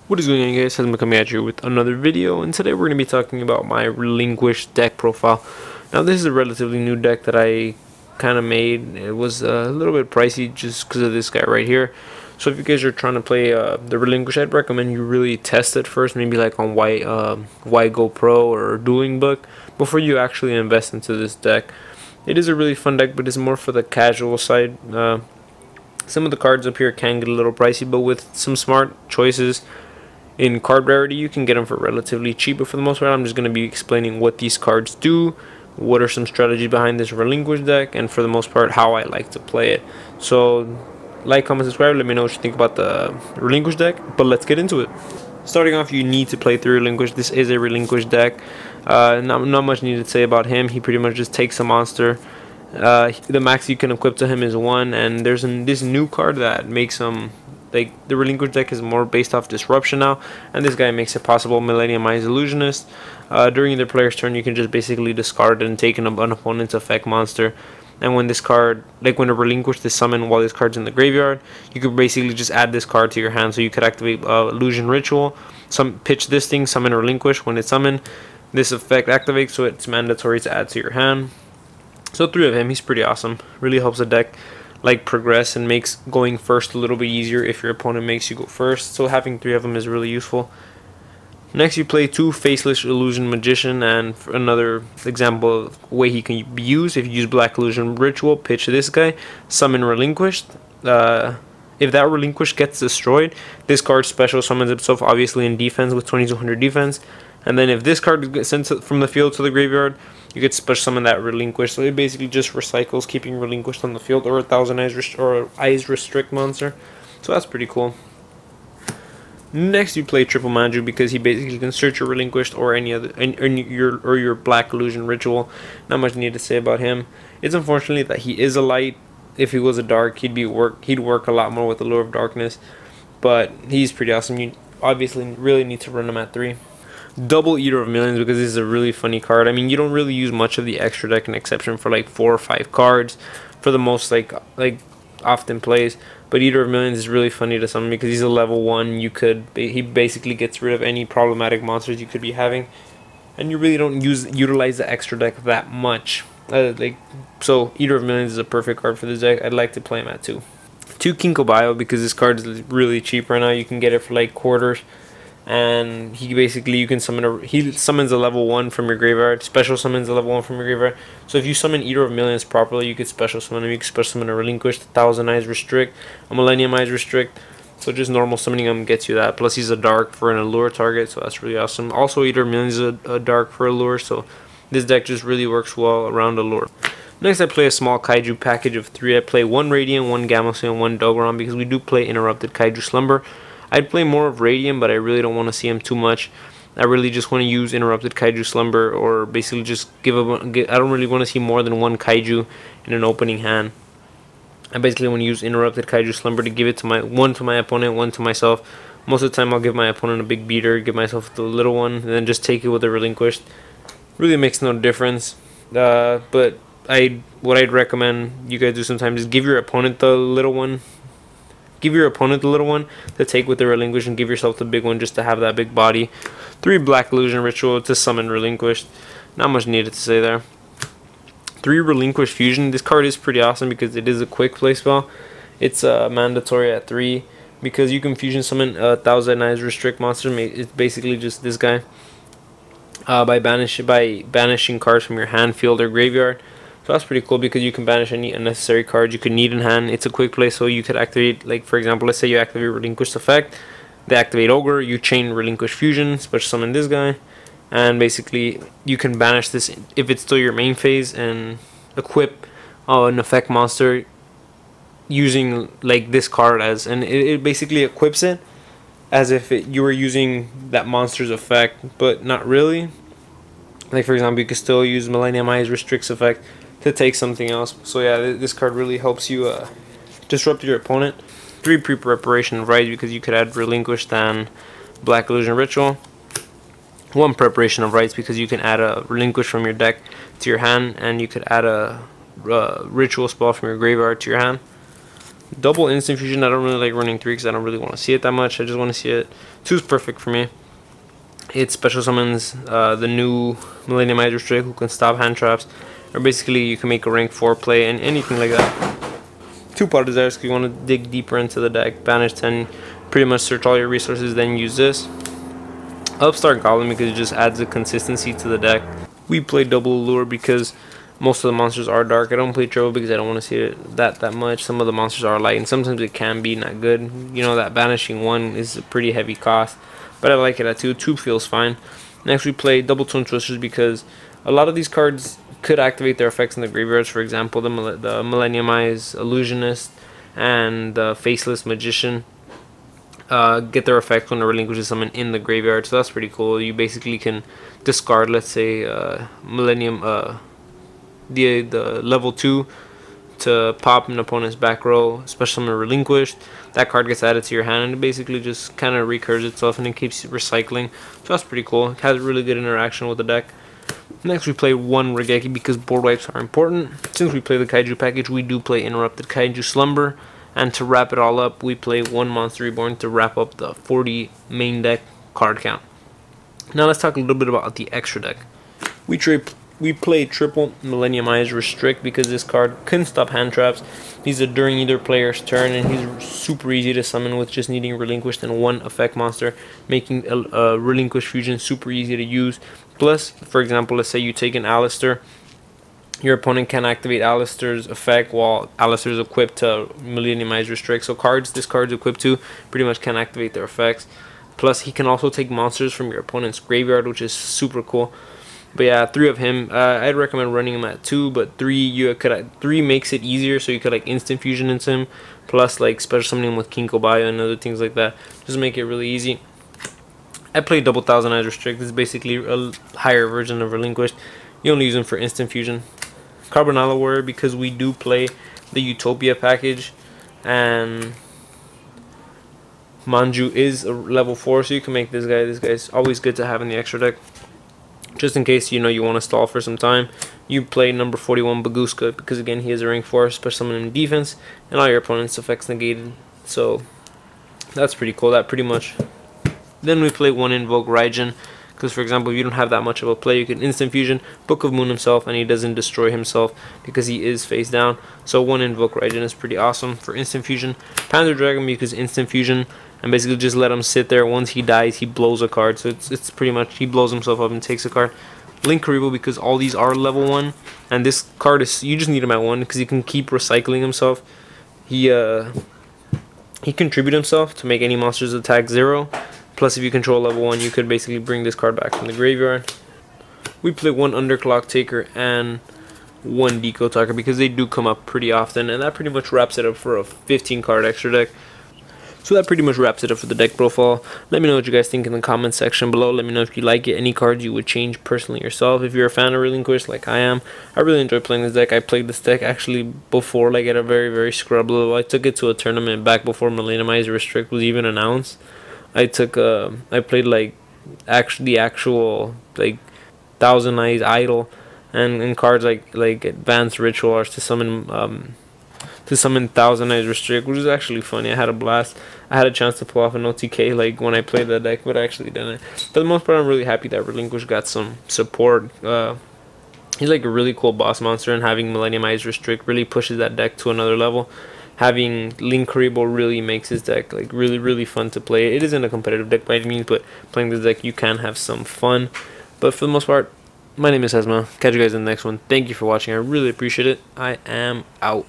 What is going on, guys? Hasn't coming at you with another video, and today we're going to be talking about my Relinquished deck profile. Now, this is a relatively new deck that I kind of made. It was a little bit pricey just because of this guy right here. So if you guys are trying to play the Relinquished, I'd recommend you really test it first, maybe like on White Go Pro or Dueling Book, before you actually invest into this deck. It is a really fun deck, but it's more for the casual side. Some of the cards up here can get a little pricey, but with some smart choices in card rarity, you can get them for relatively cheap. But for the most part, I'm just going to be explaining what these cards do, what are some strategies behind this Relinquished deck, and for the most part, how I like to play it. So, like, comment, subscribe, let me know what you think about the Relinquished deck, but let's get into it. Starting off, you need to play through Relinquished. This is a Relinquished deck. Not much needed to say about him. He pretty much just takes a monster. The max you can equip to him is 1, and there's this new card that makes him, like, the Relinquished deck is more based off Disruption now, and this guy makes it possible. Millenniumized Illusionist. During the player's turn, you can just basically discard and take an opponent's effect monster. And when this card, like when a Relinquished is summoned while this card's in the graveyard, you could basically just add this card to your hand. So you could activate Illusion Ritual, pitch this thing, summon Relinquish. When it's summoned, this effect activates, so it's mandatory to add to your hand. So 3 of him, he's pretty awesome. Really helps the deck like progress and makes going first a little bit easier if your opponent makes you go first. So having 3 of them is really useful. Next, you play 2 Faceless Illusion Magician, and for another example of way he can be used, if you use Black Illusion Ritual, pitch this guy, summon Relinquished. If that Relinquished gets destroyed, this card special summons itself, obviously in defense with 2200 defense. And then if this card gets sent from the field to the graveyard, you could special summon that Relinquished. So it basically just recycles, keeping Relinquished on the field, or a Thousand Eyes Restrict monster. So that's pretty cool. Next, you play Triple Manju because he basically can search your Relinquished or any other your Black Illusion Ritual. Not much need to say about him. It's unfortunately that he is a light. If he was a dark, he'd work a lot more with the Lure of Darkness. But he's pretty awesome. You obviously really need to run him at 3. Double Eater of Millions because this is a really funny card. I mean, you don't really use much of the extra deck, an exception for like 4 or 5 cards for the most like often plays. But Eater of Millions is really funny to summon because he's a level 1. He basically gets rid of any problematic monsters you could be having, and you really don't utilize the extra deck that much. So Eater of Millions is a perfect card for this deck. I'd like to play him at 2. 2 Kinkobio because this card is really cheap right now. You can get it for like quarters. And you can summon he summons a level 1 from your graveyard, special summons a level 1 from your graveyard. So if you summon Eater of Millions properly, you could special summon him. You could special summon a Relinquished, Thousand Eyes Restrict, a Millenniumized Restrict. So just normal summoning him gets you that. Plus he's a dark for an Allure target, so that's really awesome. Also Eater of Millions is a dark for Allure, so this deck just really works well around Allure. Next, I play a small Kaiju package of 3. I play 1 Radiant, 1 Gamma, and 1 Dogoron because we do play Interrupted Kaiju Slumber. I'd play more of Radiant, but I really don't want to see him too much. I really just want to use Interrupted Kaiju Slumber, or basically just I don't really want to see more than 1 Kaiju in an opening hand. I basically want to use Interrupted Kaiju Slumber to give it to one to my opponent, 1 to myself. Most of the time I'll give my opponent a big beater, give myself the little one, and then just take it with a Relinquished. Really makes no difference. But what I'd recommend you guys do sometimes is give your opponent the little one. Give your opponent the little one to take with the Relinquished, and give yourself the big one just to have that big body. 3 Black Illusion Ritual to summon Relinquished. Not much needed to say there. 3 Relinquished Fusion. This card is pretty awesome because it is a quick play spell. It's mandatory at 3 because you can fusion summon a Thousand Eyes Restrict monster. It's basically just this guy by banishing cards from your hand, field, or graveyard. So that's pretty cool because you can banish any unnecessary cards you could need in hand. It's a quick play, so you could activate, like for example, let's say you activate Relinquished effect, they activate Ogre, you chain Relinquished Fusion, special summon this guy, and basically you can banish this if it's still your main phase and equip an effect monster using like this card and it basically equips it as if you were using that monster's effect, but not really. Like for example, you could still use Millenniumized Restricts effect to take something else. So yeah, this card really helps you disrupt your opponent. 3 Pre-Preparation of Rites because you could add Relinquished and Black Illusion Ritual. 1 Preparation of Rites because you can add a Relinquish from your deck to your hand, and you could add a ritual spell from your graveyard to your hand. Double instant fusion. I don't really like running 3 because I don't really want to see it that much. I just want to see it. 2 is perfect for me. It special summons the new Millennium Eyes Restrict, who can stop hand traps, or basically you can make a rank 4 play and anything like that. 2 Pot Desires because you want to dig deeper into the deck. Banish 10, pretty much search all your resources, then use this. Upstart Goblin because it just adds a consistency to the deck. We play Double Lure because most of the monsters are dark. I don't play Triple because I don't want to see it that much. Some of the monsters are light, and sometimes it can be not good. You know, that Banishing 1 is a pretty heavy cost, but I like it at 2. 2 feels fine. Next we play Double Twin Twisters because a lot of these cards could activate their effects in the graveyards. For example, the Millennium Eyes Illusionist and the Faceless Magician get their effect when they relinquish summon in the graveyard, so that's pretty cool. You basically can discard, let's say, Millennium, the level 2 to pop an opponent's back row, special summon Relinquished. That card gets added to your hand and it basically just kind of recurs itself and it keeps recycling, so that's pretty cool. It has really good interaction with the deck. Next we play 1 Regeki because board wipes are important. Since we play the Kaiju package, we do play Interrupted Kaiju Slumber, and to wrap it all up we play 1 Monster Reborn to wrap up the 40 main deck card count. Now let's talk a little bit about the extra deck. We play triple Millennium Eyes Restrict because this card can stop hand traps. He's a during either player's turn, and he's super easy to summon with just needing Relinquished and 1 effect monster, making a Relinquished fusion super easy to use. Plus, for example, let's say you take an Alistair. Your opponent can activate Alistair's effect while Alistair is equipped to Millennium Eyes Restrict. So this card's equipped to pretty much can activate their effects. Plus, he can also take monsters from your opponent's graveyard, which is super cool. But yeah, 3 of him. I'd recommend running him at 2, but 3 makes it easier, so you could like instant fusion into him. Plus, like special summoning with Kinko Bio and other things like that. Just make it really easy. I play Double Thousand Eyes Restrict. This is basically a higher version of Relinquished. You only use them for instant fusion. Carbonella Warrior because we do play the Utopia package, and Manju is a level 4, so you can make this guy. This guy's always good to have in the extra deck. Just in case you want to stall for some time, you play number 41 Baguska because again he is a rank 4, special summon in defense, and all your opponent's effects negated. So that's pretty cool. That pretty much. Then we play 1 Invoke Raijin because, for example, if you don't have that much of a play, you can instant fusion Book of Moon himself, and he doesn't destroy himself because he is face down. So 1 Invoke Raijin is pretty awesome for instant fusion. Panther Dragon because instant fusion, and basically just let him sit there. Once he dies, he blows a card, so it's pretty much he blows himself up and takes a card. Link Karibo because all these are level 1, and this card is, you just need him at 1 because he can keep recycling himself. He contribute himself to make any monsters attack 0. Plus, if you control level 1, you could basically bring this card back from the graveyard. We play 1 Underclock Taker and 1 Deco Talker because they do come up pretty often, and that pretty much wraps it up for a 15 card extra deck. So that pretty much wraps it up for the deck profile. Let me know what you guys think in the comment section below. Let me know if you like it, any cards you would change personally yourself. If you're a fan of Relinquished like I am, I really enjoy playing this deck. I played this deck actually before, like at a very scrub level. I took it to a tournament back before Millennium Eyes Restrict was even announced. I played like the actual like Thousand Eyes Idol and cards like Advanced Ritual Arts to summon Thousand Eyes Restrict, which is actually funny. I had a blast. I had a chance to pull off an OTK like when I played that deck, but I actually didn't. For the most part, I'm really happy that Relinquished got some support. He's like a really cool boss monster, and having Millennium Eyes Restrict really pushes that deck to another level. Having Link Karibo really makes his deck like really fun to play. It isn't a competitive deck by any means, but playing this deck you can have some fun. But for the most part, my name is Hesma. Catch you guys in the next one. Thank you for watching. I really appreciate it. I am out.